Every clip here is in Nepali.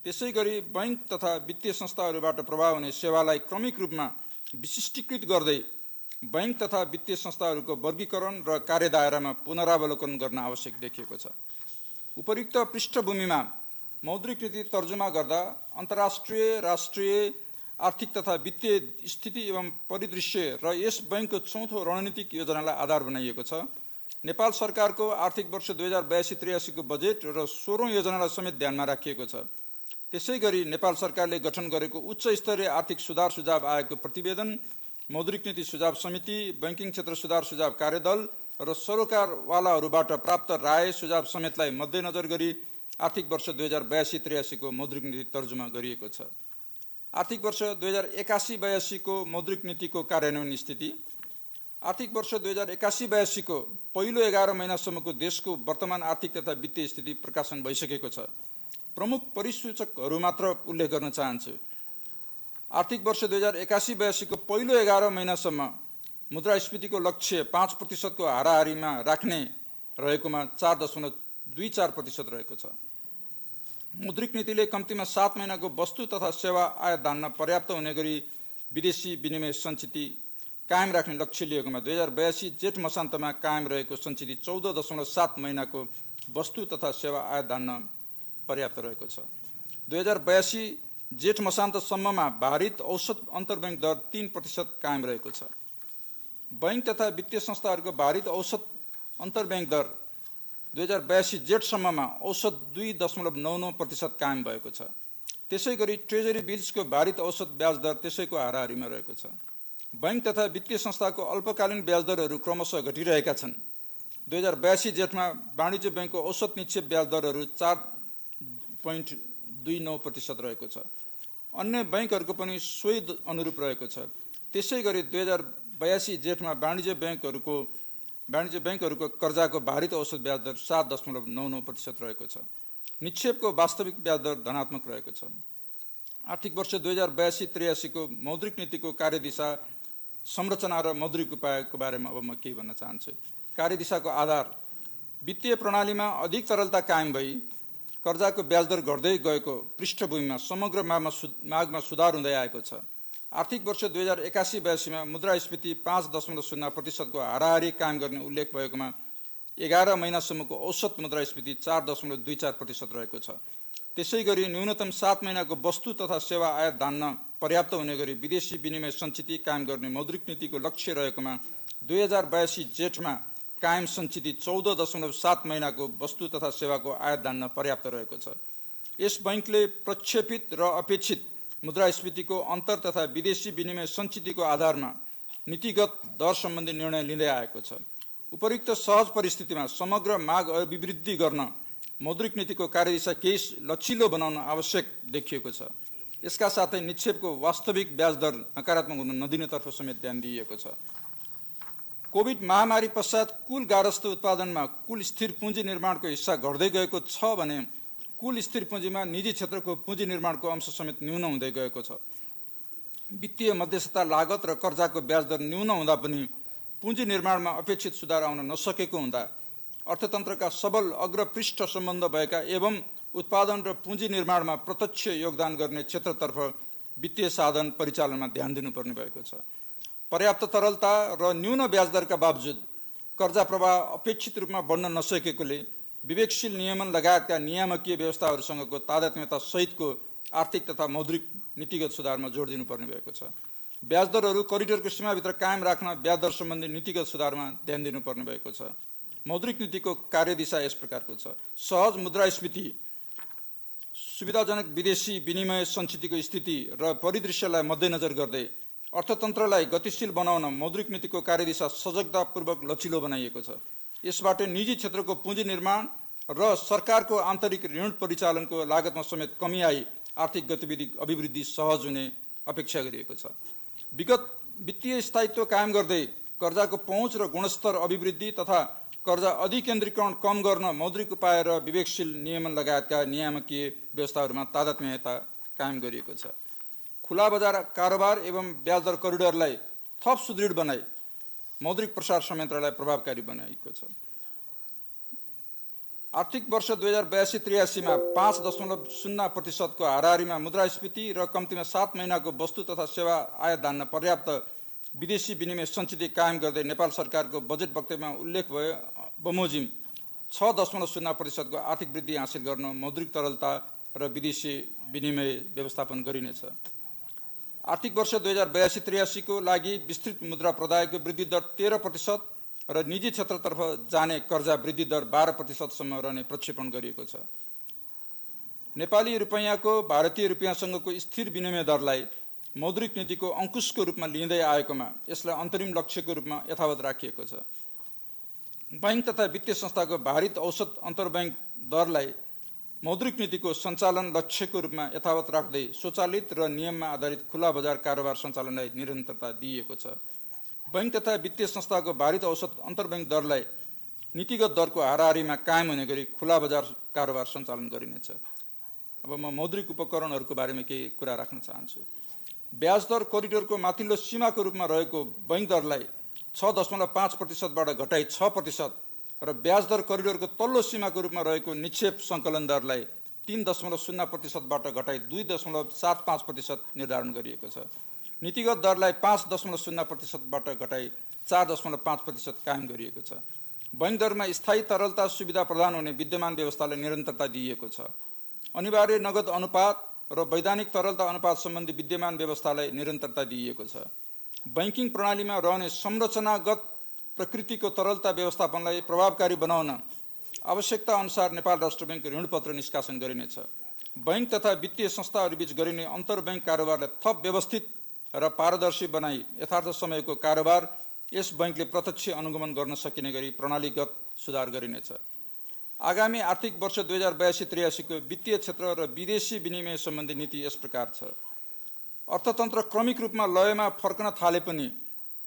त्यसैगरी बैंक तथा वित्तीय संस्थाहरूबाट प्रभाव हुने सेवालाई क्रमिक रूपमा विशिष्टीकृत गर्दै बैंक तथा वित्तीय संस्थाहरूको वर्गीकरण र कार्यदायरामा पुनरावलोकन गर्न आवश्यक देखिएको छ। उपयुक्त पृष्ठभूमिमा मौद्रिक नीति तर्जुमा गर्दा अन्तर्राष्ट्रिय, राष्ट्रिय आर्थिक तथा वित्तीय स्थिति एवं परिदृश्य र यस बैंकको चौथो रणनीतिक योजनालाई आधार बनाइएको छ। नेपाल सरकारको आर्थिक वर्ष 2082-83 को बजेट र 16औं योजनालाई समेत ध्यानमा राखिएको छ। त्यसैगरी नेपाल सरकारले गठन गरेको उच्च स्तरीय आर्थिक सुधार सुझाव आयोगको प्रतिवेदन, मौद्रिक नीति सुझाव समिति, बैंकिङ क्षेत्र सुधार सुझाव कार्यदल र सरोकारवालाहरूबाट प्राप्त राय सुझाव समेतलाई मध्यनजर गरी आर्थिक वर्ष 2082-83 को मौद्रिक नीति तर्जुमा गरिएको छ। आर्थिक वर्ष 2081-82 को मौद्रिक नीतिको कार्यान्वयन स्थिति। आर्थिक वर्ष 2081-82 को पहिलो 11 महिनासम्मको देशको वर्तमान आर्थिक तथा वित्तीय स्थिति प्रकाशन भइसकेको छ। प्रमुख परिसूचकहरू मात्र उल्लेख गर्न चाहन्छु। आर्थिक वर्ष 2081-82 को पहिलो 11 महिनासम्म मुद्रास्फीतिको लक्ष्य 5% को हाराहारीमा राख्ने रहेकोमा 4.24% रहेको छ। मौद्रिक नीतिले कम्तीमा 7 महिनाको वस्तु तथा सेवा आयात धान्न पर्याप्त हुने गरी विदेशी विनिमय सञ्चिति कायम राख्ने लक्ष्य लिएकोमा 2082 जेठ मसान्तमा कायम रहेको सञ्चिति 14.7 महिनाको वस्तु तथा सेवा आयात धान्न पर्याप्त रहेको छ। 2082 जेठ मसान्तसम्ममा भारित औसत अन्तर्ब्याङ्क दर 3% कायम रहेको छ। बैंक तथा वित्तीय संस्थाहरूको भारित औसत अन्तर्ब्याङ्क दर 2082 जेठसम्ममा औसत 2.99% कायम भएको छ। त्यसैगरी ट्रेजरी बिल्सको भारित औसत ब्याज दर त्यसैको हाराहारीमा रहेको छ। बैंक तथा वित्तीय संस्थाको अल्पकालीन ब्याज दरहरू क्रमशः घटिरहेका छन्। 2082 जेठमा वाणिज्य बैंकको औसत निक्षेप ब्याज दरहरू 4.29% रहेको छ। अन्य बैंकहरूको पनि सोही अनुरूप रहेको छ। त्यसैगरी 2082 जेठमा वाणिज्य बैंकहरूको कर्जाको भारित औसत ब्याज दर 7.99% रहेको छ। निक्षेपको वास्तविक ब्याज दर धनात्मक रहेको छ। आर्थिक वर्ष 2082-83 को मौद्रिक नीतिको कार्यदिशा, संरचना र मौद्रिक उपायको बारेमा अब म के भन्न चाहन्छु। कार्यदिशाको आधार। वित्तीय प्रणालीमा अधिक तरलता कायम भई कर्जाको ब्याज दर घट्दै गएको पृष्ठभूमिमा समग्र मागमा सुधार हुँदै आएको छ। आर्थिक वर्ष 2081-82 मा मुद्रास्फीति 5.0% को हाराहारी कायम गर्ने उल्लेख भएकोमा 11 महिनासम्मको औसत मुद्रास्फीति 4.24% रहेको छ। त्यसैगरी न्यूनतम 7 महिनाको वस्तु तथा सेवा आयात धान्न पर्याप्त हुने गरी विदेशी विनिमय सञ्चिति कायम गर्ने मौद्रिक नीतिको लक्ष्य रहेकोमा 2082 जेठमा कायम सञ्चिति 14.7 महिनाको वस्तु तथा सेवाको आयात धान्न पर्याप्त रहेको छ। यस बैंकले प्रक्षेपित र अपेक्षित मुद्रास्फीतिको अन्तर तथा विदेशी विनिमय सञ्चितिको आधारमा नीतिगत दर सम्बन्धी निर्णय लिँदै आएको छ। उपयुक्त सहज परिस्थितिमा समग्र माग अभिवृद्धि गर्न मौद्रिक नीतिको कार्यदिशा केही लचिलो बनाउन आवश्यक देखिएको छ। यसका साथै निक्षेपको वास्तविक ब्याज दर नकारात्मक हुन नदिनेतर्फ समेत ध्यान दिइएको छ। कोभिड महामारी पश्चात कुल गारस्थ उत्पादनमा कुल स्थिर पुँजी निर्माणको हिस्सा घट्दै गएको छ भने कुल स्थिर पुँजीमा निजी क्षेत्रको पुँजी निर्माणको अंश समेत न्यून हुँदै गएको छ। वित्तीय मध्यस्थता लागत र कर्जाको ब्याज दर न्यून हुँदा पनि पुँजी निर्माणमा अपेक्षित सुधार आउन नसकेको हुँदा अर्थतन्त्रका सबल अग्रपृष्ठ सम्बन्ध भएका एवं उत्पादन र पुँजी निर्माणमा प्रत्यक्ष योगदान गर्ने क्षेत्रतर्फ वित्तीय साधन परिचालनमा ध्यान दिनुपर्ने भएको छ। पर्याप्त तरलता र न्यून ब्याज दरका बावजुद कर्जा प्रवाह अपेक्षित रूपमा बढ्न नसकेकोले विवेकशील नियमन लगायतका नियामकीय व्यवस्थाहरूसँगको तादात्म्यता सहितको आर्थिक तथा मौद्रिक नीतिगत सुधारमा जोड दिनुपर्ने भएको छ। ब्याज दरहरू करिडोरको सीमाभित्र कायम राख्न ब्याज दर सम्बन्धी नीतिगत सुधारमा ध्यान दिनुपर्ने भएको छ। मौद्रिक नीतिको कार्यदिशा यस प्रकारको छ। सहज मुद्रास्फीति, सुविधाजनक विदेशी विनिमय सञ्चितिको स्थिति र परिदृश्यलाई मध्यनजर गर्दै अर्थतन्त्रलाई गतिशील बनाउन मौद्रिक नीतिको कार्यदिशा सजगतापूर्वक लचिलो बनाइएको छ। यसबाट निजी क्षेत्रको पुँजी निर्माण र सरकारको आन्तरिक ऋण परिचालनको लागतमा समेत कमी आई आर्थिक गतिविधि अभिवृद्धि सहज हुने अपेक्षा गरिएको छ। विगत वित्तीय स्थायित्व कायम गर्दै कर्जाको पहुँच र गुणस्तर अभिवृद्धि तथा कर्जा अधिकेन्द्रीकरण कम गर्न मौद्रिक उपाय र विवेकशील नियमन लगायतका नियामकीय व्यवस्थाहरूमा तादात्म्यता कायम गरिएको छ। खुला बजार कारोबार एवं ब्याज दर करिडोरलाई थप सुदृढ बनाई मौद्रिक प्रसार संयन्त्रलाई प्रभावकारी बनाएको छ। आर्थिक वर्ष 2082-83 में 5.0% को हाराहारीमा मुद्रास्फीति र कम्तीमा 7 महिनाको वस्तु तथा सेवा आयात धान्न पर्याप्त विदेशी विनिमय सञ्चित कायम गर्दै नेपाल सरकारको बजेट वक्तव्यमा उल्लेख भयो बमोजिम 6.0% को आर्थिक वृद्धि हासिल गर्न मौद्रिक तरलता र विदेशी विनिमय व्यवस्थापन गरिनेछ। आर्थिक वर्ष 2082-83 को लागि विस्तृत मुद्रा प्रदायको वृद्धि दर 13% र निजी क्षेत्रतर्फ जाने कर्जा वृद्धि दर 12% सम्म रहने प्रक्षेपण गरिएको छ। नेपाली रुपैयाँको भारतीय रुपैयाँसँगको स्थिर विनिमय दरलाई मौद्रिक नीतिको अंकुशको रूपमा लिँदै आएकोमा यसलाई अन्तरिम लक्ष्यको रूपमा यथावत राखिएको छ। बैंक तथा वित्तीय संस्थाको भारित औसत अन्तर्बैङ्क दरलाई मौद्रिक नीतिको सञ्चालन लक्ष्यको रूपमा यथावत राख्दै स्वचालित र नियममा आधारित खुला बजार कारोबार सञ्चालनलाई निरन्तरता दिइएको छ। बैंक तथा वित्तीय संस्थाको भारित औसत अन्तर्बैङ्क दरलाई नीतिगत दरको हाराहारीमा कायम हुने गरी खुला बजार कारोबार सञ्चालन गरिनेछ। अब म मौद्रिक उपकरणहरूको बारेमा केही कुरा राख्न चाहन्छु। ब्याज दर कोरिडोरको माथिल्लो सीमाको रूपमा रहेको बैंक दरलाई 6.5% बाट घटाई 6% र ब्याज दर कोरिडोरको तल्लो सीमाको रूपमा रहेको निक्षेप सङ्कलन दरलाई 3.0% बाट घटाई 2.75% निर्धारण गरिएको छ। नीतिगत दरलाई 5.0% बाट घटाई 4.5% कायम गरिएको छ। बैंक दरमा स्थायी तरलता सुविधा प्रदान हुने विद्यमान व्यवस्थालाई निरन्तरता दिइएको छ। अनिवार्य नगद अनुपात र वैधानिक तरलता अनुपात सम्बन्धी विद्यमान व्यवस्थालाई निरन्तरता दिइएको छ। बैंकिङ प्रणालीमा रहने संरचनागत प्रकृतिको तरलता व्यवस्थापनलाई प्रभावकारी बनाउन आवश्यकता अनुसार नेपाल राष्ट्र बैंक ऋणपत्र निष्कासन गरिनेछ। बैंक तथा वित्तीय संस्थाहरूबीच गरिने अन्तर्बैङ्क कारोबारलाई थप व्यवस्थित र पारदर्शी बनाई यथार्थ समयको कारोबार यस बैंकले प्रत्यक्ष अनुगमन गर्न सकिने गरी प्रणालीगत सुधार गरिनेछ। आगामी आर्थिक वर्ष 2082-83 को वित्तीय क्षेत्र र विदेशी विनिमय सम्बन्धी नीति यस प्रकार छ। अर्थतन्त्र क्रमिक रूपमा लयमा फर्कन थाले पनि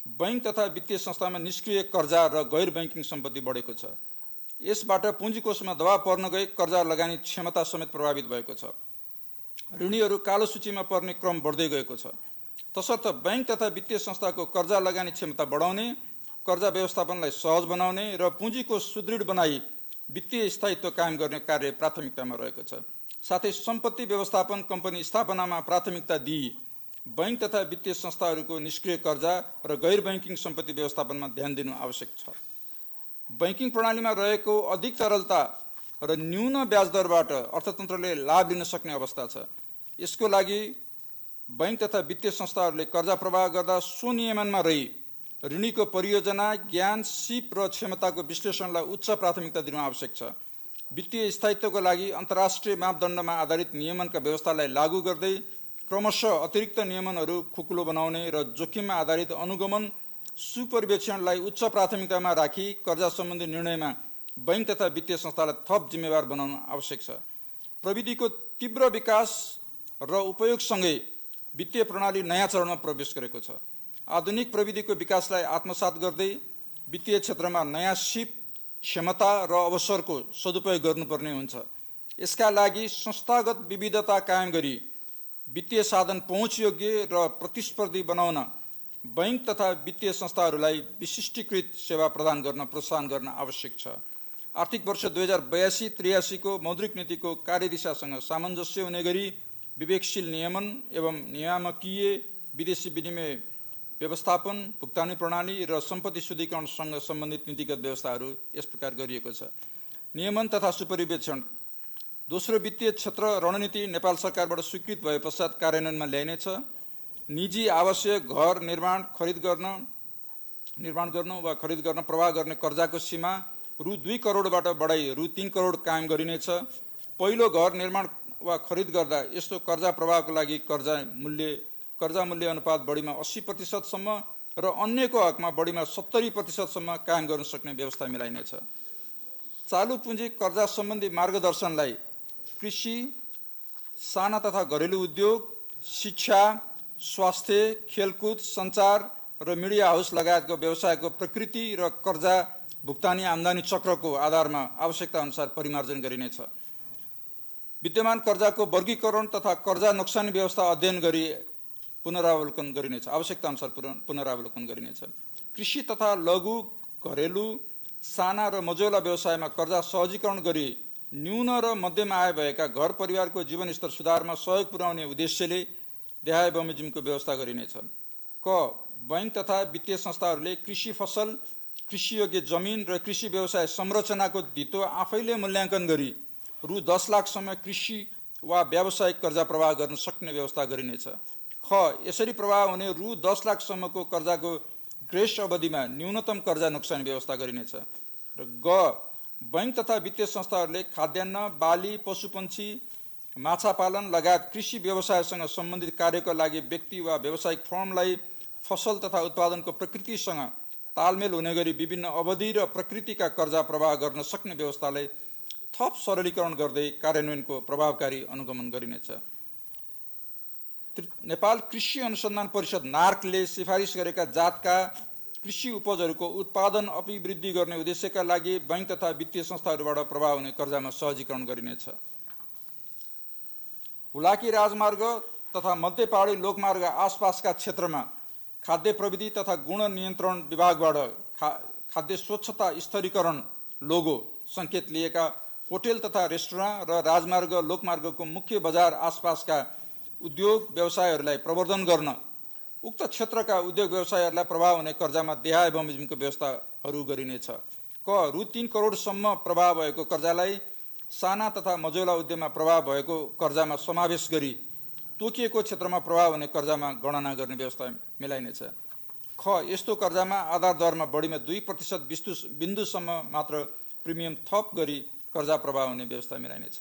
बैंक तथा वित्तीय संस्थामा निष्क्रिय कर्जा र गैर बैंकिङ सम्पत्ति बढेको छ। यसबाट पुँजीकोषमा दबाव पर्न गई कर्जा लगानी क्षमता समेत प्रभावित भएको छ। ऋणीहरू कालो सूचीमा पर्ने क्रम बढ्दै गएको छ। तसर्थ बैंक तथा वित्तीय संस्थाको कर्जा लगानी क्षमता बढाउने, कर्जा व्यवस्थापनलाई सहज बनाउने र पुँजीकोष सुदृढ बनाई वित्तीय स्थायित्व कायम गर्ने कार्य प्राथमिकतामा रहेको छ। साथै सम्पत्ति व्यवस्थापन कम्पनी स्थापनामा प्राथमिकता दिई बैंक तथा वित्तीय संस्थाहरूको निष्क्रिय कर्जा र गैर बैंकिङ सम्पत्ति व्यवस्थापनमा ध्यान दिनु आवश्यक छ। बैंकिङ प्रणालीमा रहेको अधिक तरलता र न्यून ब्याज दरबाट अर्थतन्त्रले लाभ लिन सक्ने अवस्था छ। यसको लागि बैंक तथा वित्तीय संस्थाहरूले कर्जा प्रवाह गर्दा स्वनियमनमा रही ऋणीको परियोजना, ज्ञान, सिप र क्षमताको विश्लेषणलाई उच्च प्राथमिकता दिनु आवश्यक छ। वित्तीय स्थायित्वको लागि अन्तर्राष्ट्रिय मापदण्डमा आधारित नियमनका व्यवस्थालाई लागू गर्दै क्रमशः अतिरिक्त नियमनहरू खुकुलो बनाउने र जोखिममा आधारित अनुगमन सुपरिवेक्षणलाई उच्च प्राथमिकतामा राखी कर्जा सम्बन्धी निर्णयमा बैंक तथा वित्तीय संस्थालाई थप जिम्मेवार बनाउनु आवश्यक छ। प्रविधिको तीव्र विकास र उपयोगसँगै वित्तीय प्रणाली नयाँ चरणमा प्रवेश गरेको छ। आधुनिक प्रविधिको विकासलाई आत्मसात गर्दै वित्तीय क्षेत्रमा नयाँ सिप, क्षमता र अवसरको सदुपयोग गर्नुपर्ने हुन्छ। यसका लागि संस्थागत विविधता कायम गरी वित्तीय साधन पहुँचयोग्य र प्रतिस्पर्धी बनाउन बैंक तथा वित्तीय संस्थाहरूलाई विशिष्टीकृत सेवा प्रदान गर्न प्रोत्साहन गर्न आवश्यक छ। आर्थिक वर्ष 2082-83 को मौद्रिक नीतिको कार्यदिशासँग सामञ्जस्य हुने गरी विवेकशील नियमन एवं नियामकीय विदेशी विनिमय व्यवस्थापन, भुक्तानी प्रणाली र सम्पत्ति शुद्धिकरणसँग सम्बन्धित नीतिगत व्यवस्थाहरू यस प्रकार गरिएको छ। नियमन तथा सुपरिवेक्षण। दोस्रो वित्तीय क्षेत्र रणनीति नेपाल सरकारबाट स्वीकृत भए पश्चात कार्यान्वयनमा ल्याइनेछ। निजी आवश्यक घर निर्माण गर्न वा खरिद गर्न प्रवाह गर्ने कर्जाको सीमा रु 2 करोडबाट बढाई रु 3 करोड कायम गरिनेछ। पहिलो घर निर्माण वा खरिद गर्दा यस्तो कर्जा प्रवाहको लागि कर्जा मूल्य अनुपात बढीमा 80% सम्म र अन्यको हकमा बढीमा 70% सम्म कायम गर्न सक्ने व्यवस्था मिलाइनेछ। चालु पुँजी कर्जा सम्बन्धी मार्गदर्शनलाई कृषि, साना तथा घरेलु उद्योग, शिक्षा, स्वास्थ्य, खेलकुद, सञ्चार र मिडिया हाउस लगायतको व्यवसायको प्रकृति र कर्जा भुक्तानी आम्दानी चक्रको आधारमा आवश्यकता अनुसार परिमार्जन गरिनेछ। विद्यमान कर्जाको वर्गीकरण तथा कर्जा नोक्सानी व्यवस्था अध्ययन गरी पुनरावलोकन गरिनेछ। आवश्यकता अनुसार पुनरावलोकन गरिनेछ। कृषि तथा लघु, घरेलु साना र मझौला व्यवसायमा कर्जा सहजीकरण गरी न्यून र मध्यम आय भएका घर परिवारको जीवनस्तर सुधारमा सहयोग पुर्याउने उद्देश्यले देहाय बमोजिमको व्यवस्था गरिनेछ। क बैंक तथा वित्तीय संस्थाहरूले कृषि फसल, कृषियोग्य जमिन र कृषि व्यवसाय संरचनाको धितो आफैले मूल्याङ्कन गरी रु 10 लाखसम्म कृषि वा व्यावसायिक कर्जा प्रवाह गर्न सक्ने व्यवस्था गरिनेछ। ख यसरी प्रवाह हुने रु 10 लाखसम्मको कर्जाको ग्रेस अवधिमा न्यूनतम कर्जा नोक्सानी व्यवस्था गरिनेछ। र ग बैंक तथा वित्तीय संस्थाहरूले खाद्यान्न, बाली, पशुपन्छी, माछा पालन लगायत कृषि व्यवसायसँग सम्बन्धित कार्यका लागि व्यक्ति वा व्यावसायिक फर्मलाई फसल तथा उत्पादनको प्रकृतिसँग तालमेल हुने गरी विभिन्न अवधि र प्रकृतिका कर्जा प्रवाह गर्न सक्ने व्यवस्थालाई थप सरलीकरण गर्दै कार्यान्वयनको प्रभावकारी अनुगमन गरिनेछ। नेपाल कृषि अनुसन्धान परिषद नार्कले सिफारिस गरेका जातका कृषि उपजहरूको उत्पादन अभिवृद्धि गर्ने उद्देश्यका लागि बैंक तथा वित्तीय संस्थाहरूबाट प्रवाह हुने कर्जामा सहजीकरण गरिनेछ। हुलाकी राजमार्ग तथा मध्य पहाडी लोकमार्ग आसपासका क्षेत्रमा खाद्य प्रविधि तथा गुण नियन्त्रण विभागबाट खाद्य स्वच्छता स्तरीकरण लोगो सङ्केत लिएका होटेल तथा रेस्टुराँ र राजमार्ग लोकमार्गको मुख्य बजार आसपासका उद्योग व्यवसायहरूलाई प्रवर्धन गर्न उक्त क्षेत्रका उद्योग व्यवसायहरूलाई प्रभाव हुने कर्जामा देहाय बमोजिमको व्यवस्थाहरू गरिनेछ। क रु 3 करोडसम्म प्रभाव भएको कर्जालाई साना तथा मझौला उद्यममा प्रभाव भएको कर्जामा समावेश गरी तोकिएको क्षेत्रमा प्रभाव हुने कर्जामा गणना गर्ने व्यवस्था मिलाइनेछ। ख यस्तो कर्जामा आधार दरमा बढीमा 2% बिन्दुसम्म मात्र प्रिमियम थप गरी कर्जा प्रभाव हुने व्यवस्था मिलाइनेछ।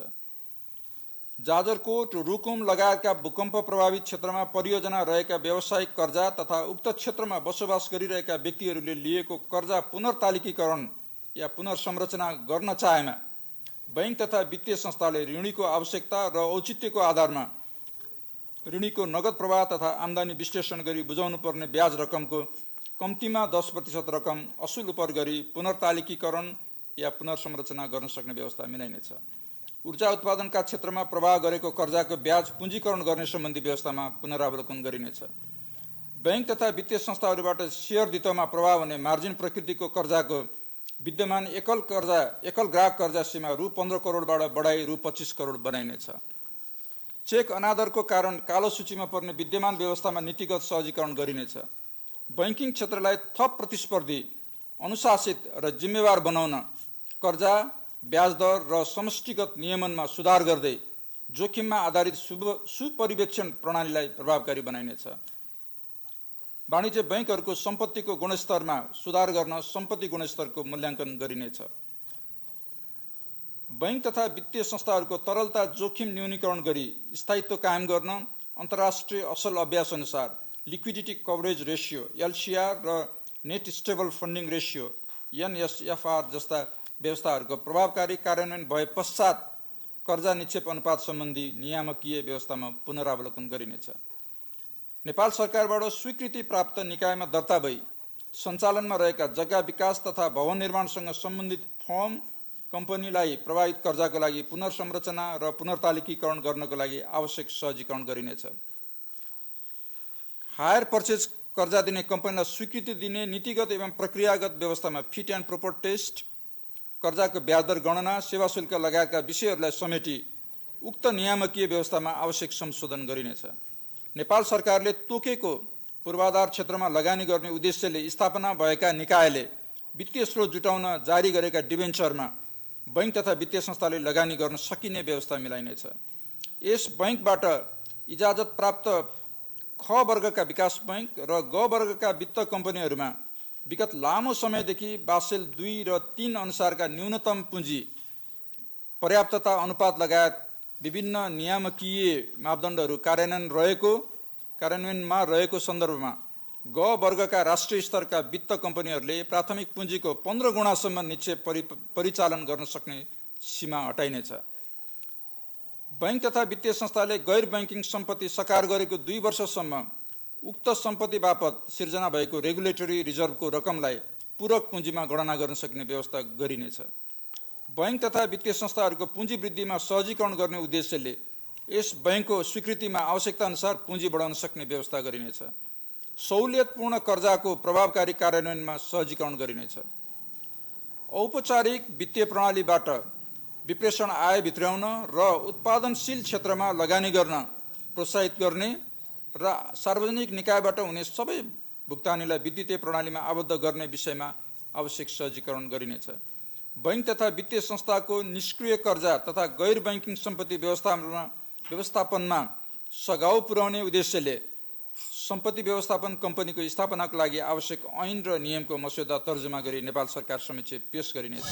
जाजरकोट, रुकुम लगायतका भूकम्प प्रभावित क्षेत्रमा परियोजना रहेका व्यावसायिक कर्जा तथा उक्त क्षेत्रमा बसोबास गरिरहेका व्यक्तिहरूले लिएको कर्जा पुनर्तालिकीकरण या पुनर्संरचना गर्न चाहेमा बैंक तथा वित्तीय संस्थाले ऋणीको आवश्यकता र औचित्यको आधारमा ऋणीको नगद प्रवाह तथा आम्दानी विश्लेषण गरी बुझाउनु पर्ने ब्याज रकमको कम्तीमा 10% रकम असुल उपर गरी पुनर्तालिकीकरण या पुनर्संरचना गर्न सक्ने व्यवस्था मिलाइनेछ। ऊर्जा उत्पादनका क्षेत्रमा प्रवाह गरेको कर्जाको ब्याज पुञ्जीकरण गर्ने सम्बन्धी व्यवस्थामा पुनरावलोकन गरिनेछ। बैंक तथा वित्तीय संस्थाहरूबाट शेयर धितोमा प्रवाह हुने मार्जिन प्रकृतिको कर्जाको विद्यमान एकल ग्राहक कर्जा सीमा रु 15 करोडबाट बढाई रु 25 करोड बनाइनेछ। चेक अनादरको कारण कालो सूचीमा पर्ने विद्यमान व्यवस्थामा नीतिगत सहजीकरण गरिनेछ। बैंकिङ क्षेत्रलाई थप प्रतिस्पर्धी, अनुशासित र जिम्मेवार बनाउन कर्जा, ब्याज दर र समष्टिगत नियमनमा सुधार गर्दै जोखिममा आधारित सुपरिवेक्षण प्रणालीलाई प्रभावकारी बनाइनेछ। वाणिज्य बैंकहरूको सम्पत्तिको गुणस्तरमा सुधार गर्न सम्पत्ति गुणस्तरको मूल्याङ्कन गरिनेछ। बैंक तथा वित्तीय संस्थाहरूको तरलता जोखिम न्यूनीकरण गरी स्थायित्व कायम गर्न अन्तर्राष्ट्रिय असल अभ्यास अनुसार लिक्विडिटी कभरेज रेसियो LCR र net stable funding ratio NSFR जस्ता व्यवस्थाहरूको प्रभावकारी कार्यान्वयन भए पश्चात कर्जा निक्षेप अनुपात सम्बन्धी नियामकीय व्यवस्थामा पुनरावलोकन गरिनेछ। नेपाल सरकारबाट स्वीकृति प्राप्त निकायमा दर्ता भई सञ्चालनमा रहेका जग्गा विकास तथा भवन निर्माणसँग सम्बन्धित फर्म कम्पनीलाई प्रभावित कर्जाको लागि पुनर्संरचना र पुनर्तालिकीकरण गर्नको लागि आवश्यक सहजीकरण गरिनेछ। हायर पर्चेज कर्जा दिने कम्पनीलाई स्वीकृति दिने नीतिगत एवं प्रक्रियागत व्यवस्थामा फिट एन्ड प्रोपर टेस्ट, कर्जाको ब्याज दर गणना, सेवा शुल्क लगायतका विषयहरूलाई समेटी उक्त नियामकीय व्यवस्थामा आवश्यक संशोधन गरिनेछ। नेपाल सरकारले तोकेको पूर्वाधार क्षेत्रमा लगानी गर्ने उद्देश्यले स्थापना भएका निकायले वित्तीय स्रोत जुटाउन जारी गरेका डिबेन्चरमा बैंक तथा वित्तीय संस्थाले लगानी गर्न सकिने व्यवस्था मिलाइनेछ। यस बैंकबाट इजाजत प्राप्त ख वर्गका विकास बैंक र ग वर्गका वित्त कम्पनीहरूमा विगत लामो समयदेखि बासेल 2 र 3 अनुसारका न्यूनतम पुँजी, पर्याप्तता अनुपात लगायत विभिन्न नियामकीय मापदण्डहरू कार्यान्वयनमा रहेको सन्दर्भमा ग वर्गका राष्ट्रिय स्तरका वित्त कम्पनीहरूले प्राथमिक पुँजीको 15 गुणासम्म निक्षेप परिचालन गर्न सक्ने सीमा हटाइनेछ। बैंक तथा वित्तीय संस्थाले गैर बैंकिङ सम्पत्ति सकार गरेको 2 वर्षसम्म उक्त सम्पत्ति बापत सिर्जना भएको रेगुलेटरी रिजर्भको रकमलाई पूरक पुँजीमा गणना गर्न सक्ने व्यवस्था गरिनेछ। बैंक तथा वित्तीय संस्थाहरूको पुँजी वृद्धिमा सहजीकरण गर्ने उद्देश्यले यस बैंकको स्वीकृतिमा आवश्यकता अनुसार पुँजी बढाउन सक्ने व्यवस्था गरिनेछ। सहुलियतपूर्ण कर्जाको प्रभावकारी कार्यान्वयनमा सहजीकरण गरिनेछ। औपचारिक वित्तीय प्रणालीबाट विप्रेषण आय भित्र्याउन र उत्पादनशील क्षेत्रमा लगानी गर्न प्रोत्साहित गर्ने र सार्वजनिक निकायबाट हुने सबै भुक्तानीलाई विद्युतीय प्रणालीमा आबद्ध गर्ने विषयमा आवश्यक सहजीकरण गरिनेछ। बैंक तथा वित्तीय संस्थाको निष्क्रिय कर्जा तथा गैर बैंकिङ सम्पत्ति व्यवस्थापनमा सघाउ पुर्याउने उद्देश्यले सम्पत्ति व्यवस्थापन कम्पनीको स्थापनाको लागि आवश्यक ऐन र नियमको मस्यौदा तर्जुमा गरी नेपाल सरकार समक्ष पेश गरिनेछ।